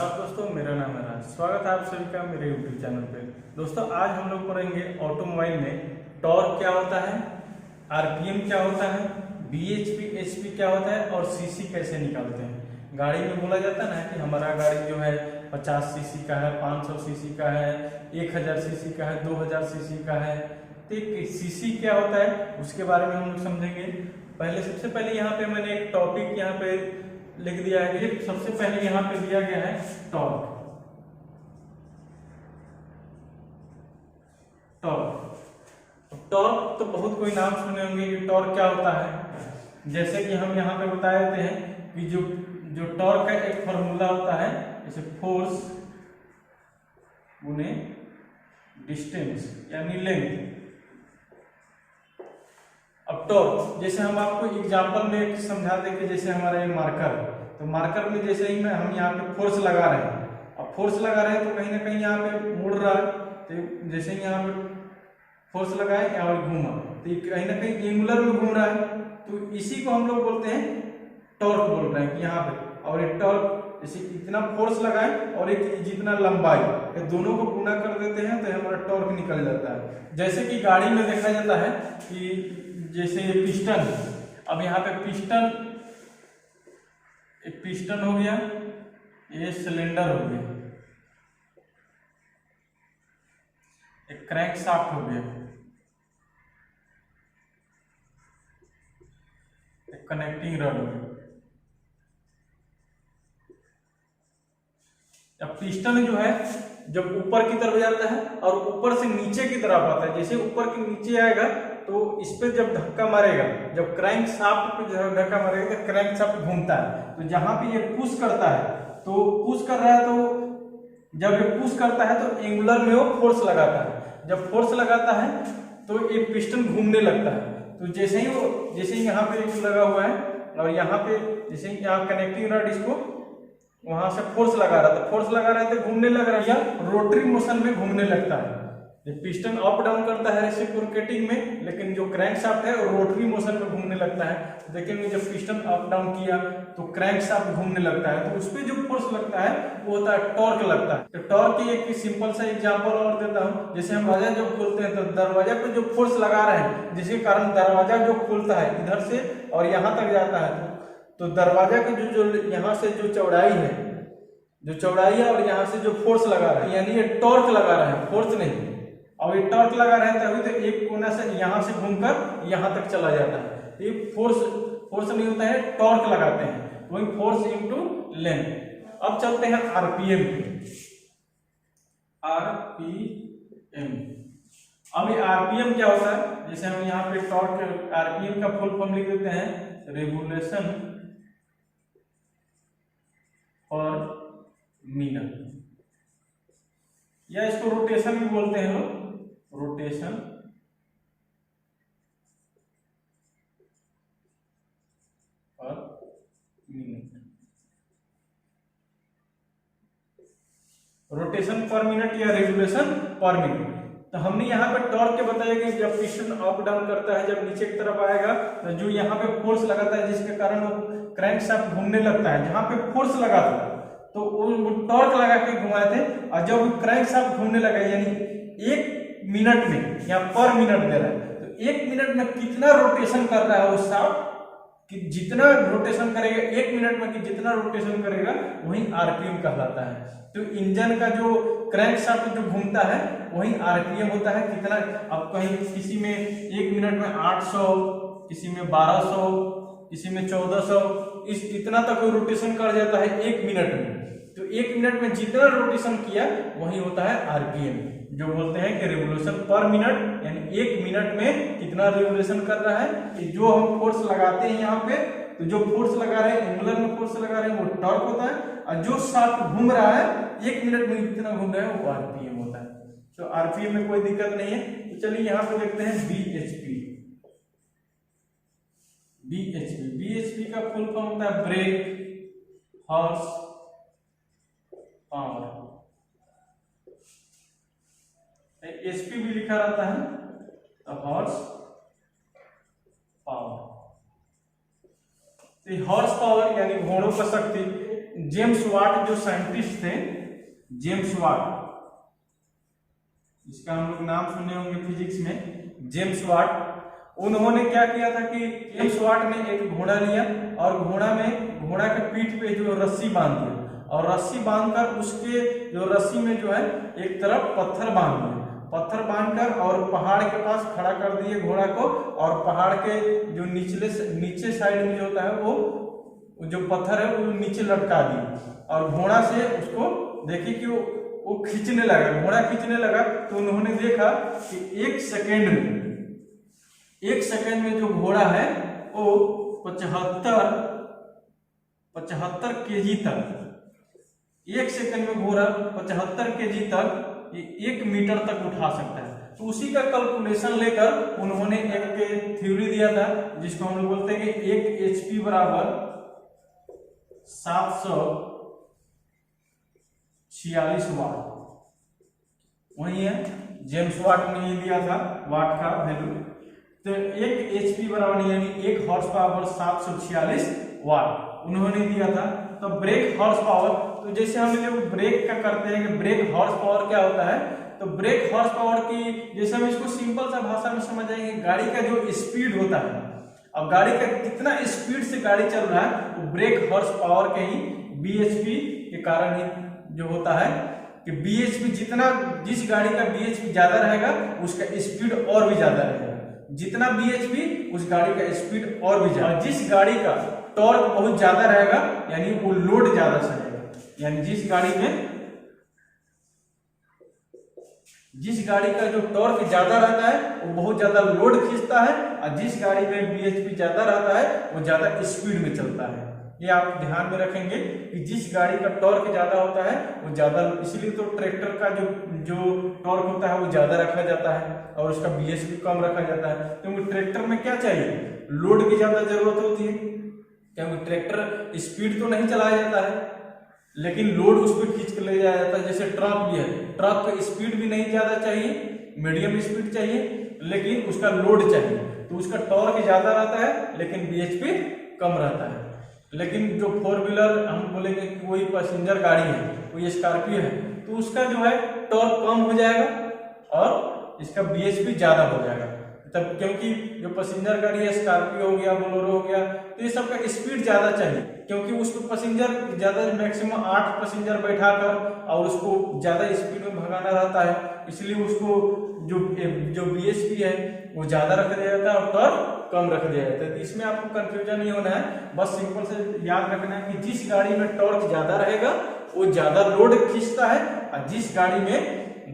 नमस्कार दोस्तों, मेरा नाम है राज। स्वागत है आप सभी का मेरे यूट्यूब चैनल पे। दोस्तों आज हम लोग पढ़ेंगे ऑटोमोबाइल में टॉर्क क्या होता है, आरपीएम क्या होता है, बीएचपी एचपी क्या होता है और सीसी कैसे निकालते हैं। गाड़ी में बोला जाता है ना कि हमारा गाड़ी जो है 50 सीसी का है, 500 सीसी का है, 1000 सीसी का है, 2000 सीसी का है। तो सीसी क्या होता है उसके बारे में हम लोग समझेंगे। पहले सबसे पहले यहाँ पे मैंने एक टॉपिक यहाँ पे लिख दिया है कि सबसे पहले यहाँ पे दिया गया है टॉर्क। टॉर्क तो बहुत कोई नाम सुने होंगे कि टॉर्क क्या होता है। जैसे कि हम यहाँ पे बता देते हैं कि जो टॉर्क का एक फॉर्मूला होता है, जैसे फोर्स गुने डिस्टेंस यानी लेंथ। अब टॉर्क जैसे हम आपको एग्जांपल में समझा दें कि जैसे हमारा ये मार्कर है, तो मार्कर में जैसे ही में हम यहाँ पे फोर्स लगा रहे हैं, अब फोर्स लगा रहे हैं तो कहीं ना कहीं यहाँ पे मुड़ रहा है, तो जैसे ही यहाँ पे फोर्स लगाए यहाँ पे घूमा तो कहीं ना कहीं एंगुलर में घूम रहा है, तो इसी को हम लोग बोलते हैं टॉर्क बोल रहे हैं कि यहाँ पे। और ये टॉर्क जैसे इतना फोर्स लगाए और एक जितना लंबाई, ये दोनों को गुना कर देते हैं तो हमारा टॉर्क निकल जाता है। जैसे कि गाड़ी में देखा जाता है कि जैसे ये पिस्टन, अब यहाँ पे एक पिस्टन हो गया, ये सिलेंडर हो गया, एक क्रैंक शाफ्ट हो गया, एक कनेक्टिंग रड हो गया। अब पिस्टन जो है जब ऊपर की तरफ जाता है और ऊपर से नीचे की तरफ आता है, जैसे ऊपर के नीचे आएगा तो इस पे जब धक्का मारेगा, जब क्रैंक शाफ्ट पे जो धक्का मारेगा तो क्रैंक शाफ्ट घूमता है। तो जहां पे ये पुश करता है, तो पुश कर रहा है, तो जब ये पुश करता है तो एंगुलर में वो फोर्स लगाता है। जब फोर्स लगाता है तो ये पिस्टन घूमने लगता है। तो जैसे ही यहाँ पे लगा हुआ है और यहाँ पे जैसे ही यहाँ कनेक्टिंग रड इसको वहां से फोर्स लगा रहा था, फोर्स लगा रहा था, घूमने लग रहा है, या रोटरी मोशन में घूमने लगता है। ये पिस्टन अप डाउन करता है रेसिप्रोकेटिंग में, लेकिन जो क्रैंक शाफ्ट है वो रोटरी मोशन में घूमने लगता है। देखेंगे जब पिस्टन अप डाउन किया तो क्रैंक शाफ्ट घूमने लगता है, तो उस पर जो फोर्स लगता है वो होता है टॉर्क लगता है। तो टॉर्क की एक सिंपल सा एग्जांपल और देता हूँ। जैसे हम दरवाजा जब खोलते हैं तो दरवाजा पे जो फोर्स लगा रहे हैं, जिसके कारण दरवाजा जो खुलता है इधर से और यहाँ तक जाता है, तो दरवाजा की जो यहाँ से जो चौड़ाई है और यहाँ से जो फोर्स लगा रहा है, यानी ये टॉर्क लगा रहा है, फोर्स नहीं। और ये टॉर्क लगा रहा है तभी तो एक कोना से यहाँ से घूमकर यहाँ तक चला जाता है। ये फोर्स नहीं होता है, टॉर्क लगाते हैं, वही फोर्स इनटू लेंथ। अब चलते हैं आरपीएम पे। आरपीएम, अब ये आरपीएम क्या होता है, जैसे हम यहाँ पे टॉर्क आरपीएम का फुल फॉर्म लिख देते हैं, रेवोल्यूशन पर मिनट, या इसको रोटेशन भी बोलते हैं लोग, रोटेशन पर मिनट। रोटेशन पर मिनट या रेवोल्यूशन पर मिनट। तो हमने यहाँ पे टॉर्क के बताया कि जब पिस्टन अप डाउन करता है, जब नीचे की तरफ आएगा तो जो यहाँ पे फोर्स लगाता है जिसके कारण वो क्रैंक शाफ्ट घूमने लगता है, जहां पे फोर्स लगा था तो वो टॉर्क लगा के घुमाए थे। और जब क्रैंक शाफ्ट घूमने लगा, यानी 1 मिनट में या पर मिनट दे रहा है, तो 1 मिनट में कितना रोटेशन कर रहा है उस शाफ्ट, कि जितना रोटेशन करेगा 1 मिनट में, कि जितना रोटेशन करेगा वही आरपीएम कहलाता है। तो इंजन का जो क्रैंक शाफ्ट जो घूमता है वही आरपीएम होता है। कितना, अब कहीं किसी में 1 मिनट में 800, किसी में 1200, किसी में 1400, इतना तक रोटेशन कर जाता है 1 मिनट में। तो 1 मिनट में जितना रोटेशन किया वही होता है आरपीएम, जो बोलते हैं कि रिवोल्यूशन पर मिनट, यानी 1 मिनट में कितना रिवोल्यूशन कर रहा है। कि जो हम फोर्स लगाते हैं यहाँ पे, तो जो फोर्स लगा रहे हैं, एंगुलर में फोर्स लगा रहे हैं, वो टॉर्क होता है, और जो शाफ्ट घूम रहा है 1 मिनट में कितना घूम रहा है वो आरपीएम होता है। तो आरपीएम में कोई दिक्कत नहीं है। तो चलिए यहाँ पे देखते हैं बीएचपी। बीएचपी का फुल फॉर्म होता है ब्रेक हॉर्स पावर। एचपी भी लिखा रहता है, तो हॉर्स पावर। हॉर्स पावर यानी घोड़ों का शक्ति, जेम्स वाट जो साइंटिस्ट थे, जेम्स वाट, इसका हम लोग नाम सुने होंगे फिजिक्स में, जेम्स वाट। उन्होंने क्या किया था कि जेम्स वाट ने एक घोड़ा लिया और घोड़ा के पीठ पे जो रस्सी बांध दिया और रस्सी बांधकर उसके जो रस्सी में जो है एक तरफ पत्थर बांध दिए, पत्थर बांधकर और पहाड़ के पास खड़ा कर दिए घोड़ा को, और पहाड़ के जो नीचे साइड में जो होता है वो जो पत्थर है वो नीचे लटका दिए और घोड़ा से उसको देखे कि वो खींचने लगा, घोड़ा खींचने लगा। तो उन्होंने देखा कि एक सेकंड में जो घोड़ा है वो 75 केजी तक, एक सेकंड में घोड़ा 75 केजी तक, 1 मीटर तक उठा सकता है। तो उसी का कैलकुलेशन लेकर उन्होंने एक थ्योरी दिया था जिसको हम लोग बोलते हैं कि 1 HP बराबर 746 वाट, वही है जेम्स वाट ने ही दिया था वाट का वैल्यू। तो 1 HP बराबर यानी 1 हॉर्स पावर 746 वाट उन्होंने दिया था। तो ब्रेक हॉर्स पावर, तो जैसे हम लोग ब्रेक का करते हैं कि ब्रेक हॉर्स पावर क्या होता है, तो ब्रेक हॉर्स पावर की जैसे हम इसको सिंपल सा भाषा में समझ जाएंगे, गाड़ी का जो स्पीड होता है, अब गाड़ी का कितना स्पीड से गाड़ी चल रहा है वो ब्रेक हॉर्स पावर के ही BHP के कारण ही जो होता है कि BHP जिस गाड़ी का BHP ज्यादा रहेगा उसका स्पीड और भी ज्यादा रहेगा, जितना BHP उस गाड़ी का स्पीड और भी ज्यादा। जिस गाड़ी का टॉर्क बहुत ज्यादा रहेगा यानी वो लोड ज्यादा सहेगा, यानी जिस गाड़ी का जो टॉर्क ज्यादा रहता है वो बहुत ज्यादा लोड खींचता है, और जिस गाड़ी में BHP ज्यादा रहता है वो ज्यादा स्पीड में चलता है। ये आप ध्यान में रखेंगे कि जिस गाड़ी का टॉर्क ज्यादा होता है वो ज्यादा, इसलिए तो ट्रैक्टर का जो टॉर्क होता है वो ज्यादा रखा जाता है और उसका BHP कम रखा जाता है, क्योंकि ट्रैक्टर में क्या चाहिए, लोड की ज्यादा जरूरत होती है, क्योंकि ट्रैक्टर स्पीड तो नहीं चलाया जाता है लेकिन लोड उस पर खींच के ले जाया जाता है। जैसे ट्रक भी है, ट्रक का स्पीड भी नहीं ज्यादा चाहिए, मीडियम स्पीड चाहिए, लेकिन उसका लोड चाहिए, तो उसका टॉर्क ज्यादा रहता है लेकिन BHP कम रहता है। लेकिन जो 4 व्हीलर हम बोलेंगे कि कोई पैसेंजर गाड़ी है, कोई स्कॉर्पियो है, तो उसका जो है टॉर्क कम हो जाएगा और इसका BHP ज्यादा हो जाएगा, तब क्योंकि जो पैसेंजर गाड़ी है, स्कॉर्पियो हो गया, बोलेरो हो गया, तो ये सबका स्पीड ज्यादा चाहिए, क्योंकि उसको पैसेंजर ज्यादा, मैक्सिमम 8 पैसेंजर बैठाकर और उसको ज्यादा स्पीड में भगाना रहता है, इसलिए उसको जो BHP है वो ज्यादा रख दिया जाता है और टॉर्क कम रख दिया जाता है। तो इसमें आपको कंफ्यूजन नहीं होना है, बस सिंपल से याद रखना है कि जिस गाड़ी में टॉर्क ज्यादा रहेगा वो ज्यादा लोड खींचता है, और जिस गाड़ी में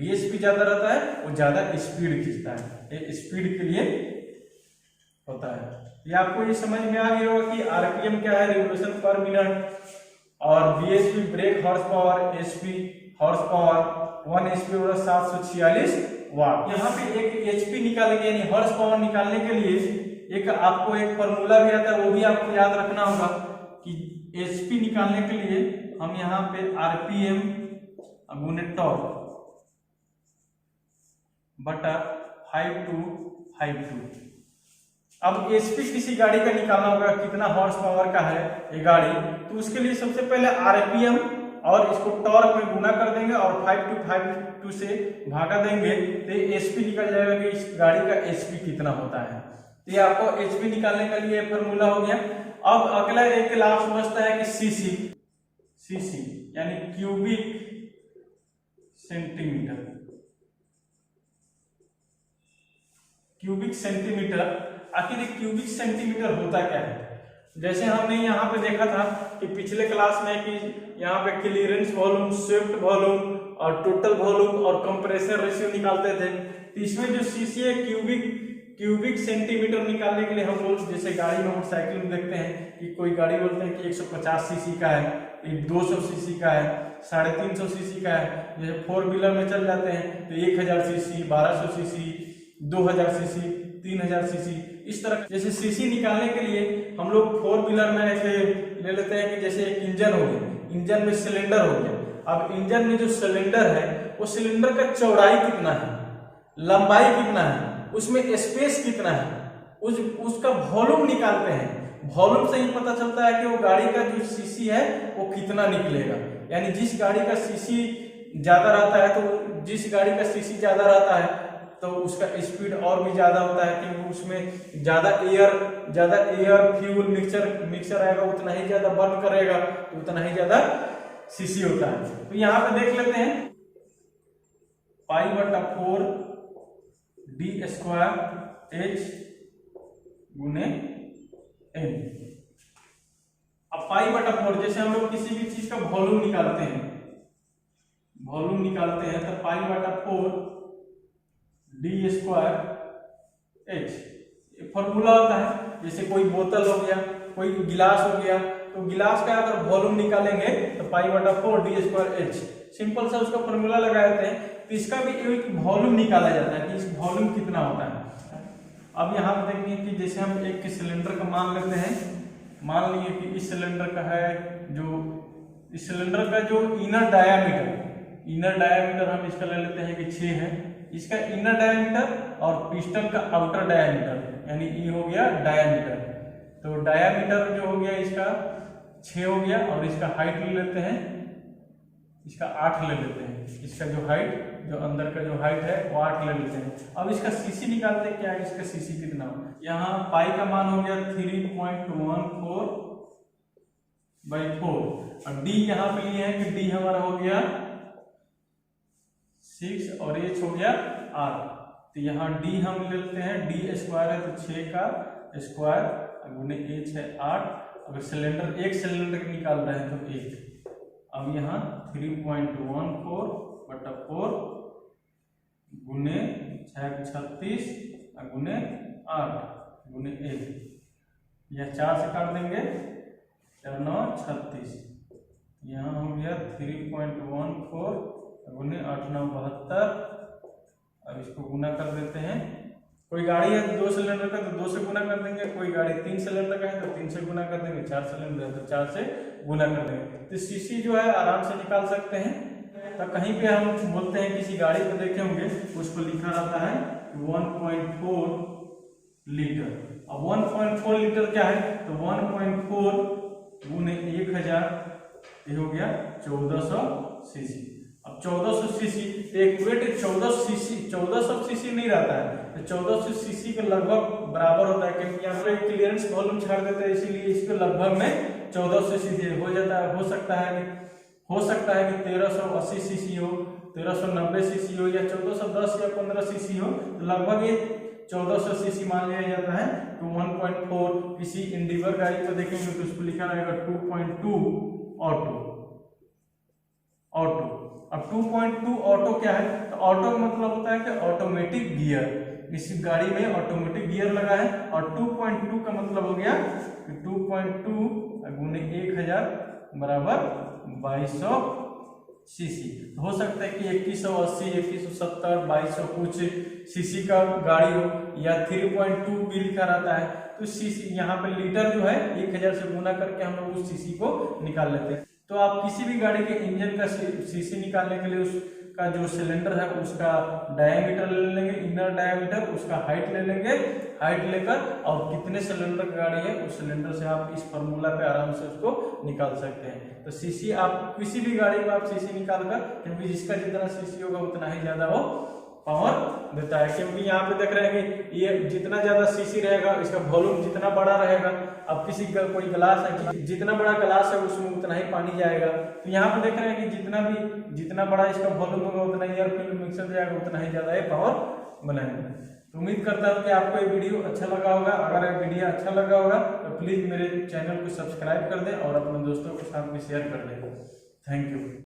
BHP ज्यादा रहता है वो ज्यादा स्पीड खींचता है। ये स्पीड के लिए होता है। ये आपको ये समझ में आ गया होगा कि RPM क्या है, रिवोल्यूशन पर मिनट, और BHP break horse power, HP horse power, 1 HP और 746 वाट। यहाँ पे एक HP निकालेंगे यानी हॉर्स पावर निकालने के लिए आपको एक फॉर्मूला भी आता है, वो भी आपको याद रखना होगा कि HP निकालने के लिए हम यहाँ पे RPM गुने टॉर्क बटा 5252। अब HP किसी गाड़ी का निकालना होगा, कितना हॉर्स पावर का है ये गाड़ी, तो उसके लिए सबसे पहले RPM और इसको टॉर्क में गुना कर देंगे और 5252 से भागा देंगे, तो HP निकल जाएगा कि इस गाड़ी का HP कितना होता है। तो ये आपको HP निकालने के लिए फॉर्मूला हो गया। अब अगला एक लास्ट समझता है कि CC यानी क्यूबिक सेंटीमीटर। आखिर क्यूबिक सेंटीमीटर होता क्या है? जैसे हमने यहाँ पे देखा था कि पिछले क्लास में कि यहाँ पे क्लीयरेंस वॉल्यूम, स्वेप्ट वॉल्यूम और टोटल वॉल्यूम और कंप्रेसर रेशियो निकालते थे। तो इसमें जो सीसी है क्यूबिक सेंटीमीटर निकालने के लिए हम लोग जैसे गाड़ी मोटरसाइकिल में देखते हैं कि कोई गाड़ी बोलते हैं कि 150 सीसी का है, 200 सीसी का है, 350 सीसी का है। जैसे 4 व्हीलर में चल जाते हैं तो 1000 सीसी, 1200 सीसी, 2000 सीसी, 3000 सीसी, इस तरह। जैसे सीसी निकालने के लिए हम लोग 4 व्हीलर में ऐसे ले लेते हैं कि जैसे एक इंजन हो गया, इंजन में सिलेंडर हो गया। अब इंजन में जो सिलेंडर है वो सिलेंडर का चौड़ाई कितना है, लंबाई कितना है, उसमें स्पेस कितना है, उसका वॉल्यूम निकालते हैं वॉल्यूम से ही पता चलता है कि वो गाड़ी का जो सीसी है वो कितना निकलेगा। यानी जिस गाड़ी का सीसी ज्यादा रहता है तो जिस गाड़ी का सीसी ज्यादा रहता है तो उसका स्पीड और भी ज्यादा होता है, क्योंकि उसमें ज्यादा एयर फ्यूल मिक्सर आएगा, उतना ही ज्यादा बर्न करेगा, उतना ही ज्यादा सीसी होता है। तो यहाँ पे देख लेते हैं π/4 d² H गुने n। अब π/4 जैसे हम लोग किसी भी चीज का वॉल्यूम निकालते हैं तो π/4 d² H फॉर्मूला होता है। जैसे कोई बोतल हो गया, कोई गिलास हो गया, तो गिलास का अगर वॉल्यूम निकालेंगे तो π/4 d² H, सिंपल सा उसका फॉर्मूला लगा देते हैं। तो इसका भी एक वॉल्यूम निकाला जाता है कि इस वॉल्यूम कितना होता है। अब यहाँ पे देखेंगे कि जैसे हम एक सिलेंडर का मान लेते हैं, मान लिए कि इस सिलेंडर का है इस सिलेंडर का जो इनर डायामीटर हम इसका ले लेते हैं कि 6 है, इसका इनर डायामीटर और पिस्टन का आउटर डायामीटर यानी ई हो गया डायामीटर। तो डायामीटर जो हो गया इसका 6 हो गया और इसका हाइट ले लेते हैं, इसका 8 ले लेते हैं, इसका जो हाइट जो अंदर का जो हाइट है वो 8 ले लेते हैं। अब इसका सीसी निकालते हैं, क्या है इसका सीसी कितना हो। यहाँ पाई का मान हो गया 3.14/4 और डी यहाँ पे लिए हैं कि डी हमारा हो गया 6 और एच हो गया 8। तो यहाँ डी हम लेते हैं, d² है तो 6 का स्क्वायर गुने एच है 8। अगर एक सिलेंडर निकाल रहे हैं तो 1। अब यहाँ 3.14/4 गुने 36 गुने 8 गुने 1, यह 4 से काट देंगे 4 9 36। यहाँ हो गया 3.14 गुने 8 9 72। अब इसको गुना कर देते हैं। कोई गाड़ी है 2 सिलेंडर का तो 2 से गुना कर देंगे, कोई गाड़ी 3 सिलेंडर का है तो 3 से गुना कर देंगे, 4 सिलेंडर है तो 4 से गुना कर देंगे। तो सीसी जो है आराम से निकाल सकते हैं। तो कहीं पे हम बोलते हैं किसी गाड़ी पे देखे होंगे उसको लिखा रहता है 1.4 लीटर। अब 1.4 लीटर क्या है तो 1.4 गुने 1000 ये हो गया 1400 सीसी। अब 1400 सीसी एक वेट 1400 सीसी नहीं रहता है, तो 1400 सीसी के लगभग बराबर होता है, क्योंकि यहाँ पे क्लियरेंस वॉल्यूम छाड़ देते हैं, इसीलिए इसको लगभग में 1400 सीसी हो जाता है। हो सकता है कि 1380 सीसी हो, 1390 सीसी हो या 1410 या 15 सीसी हो, तो लगभग ये 1400 सीसी मान लिया जाता है। तो 1.4 किसी इंडिवर गाड़ी को देखेंगे तो उसको लिखा रहेगा 2.2 ऑटो। अब 2.2 ऑटो क्या है तो ऑटो का मतलब होता है कि ऑटोमेटिक गियर। इस गाड़ी में ऑटोमेटिक गियर लगा है और 2.2 का मतलब हो गया कि 2.2 गुने 1000 बराबर 2200 सीसी। हो सकता है कि 2180 2170 2200 कुछ सीसी का गाड़ी हो या 3.2 भी लिखा रहता है। तो सीसी यहाँ पे लीटर जो है 1000 से गुना करके हम लोग उस सीसी को निकाल लेते हैं। तो आप किसी भी गाड़ी के इंजन का सीसी निकालने के लिए उसका जो सिलेंडर है उसका डायामीटर ले लेंगे, इनर डायामीटर, उसका हाइट ले लेंगे, हाइट लेकर और कितने सिलेंडर की गाड़ी है उस सिलेंडर से आप इस फॉर्मूला पे आराम से उसको निकाल सकते हैं। तो सीसी आप किसी भी गाड़ी में आप सीसी निकाल कर, क्योंकि जिसका जितना सीसी होगा उतना ही ज्यादा वो पावर देता है। क्योंकि यहाँ पे देख रहे हैं कि ये जितना ज्यादा सीसी रहेगा इसका वॉल्यूम जितना बड़ा रहेगा। अब किसी का कोई गिलास है, जितना बड़ा गिलास है उसमें उतना ही पानी जाएगा। तो यहाँ पे देख रहे हैं कि जितना बड़ा इसका वॉल्यूम होगा उतना ही एयर फ्यूल मिक्सर जाएगा, उतना ही ज्यादा ये पावर बनाएगा। तो उम्मीद करता हूँ कि आपको ये वीडियो अच्छा लगा होगा। अगर ये वीडियो अच्छा लगा होगा तो प्लीज मेरे चैनल को सब्सक्राइब कर दें और अपने दोस्तों के साथ भी शेयर कर दें। Thank you.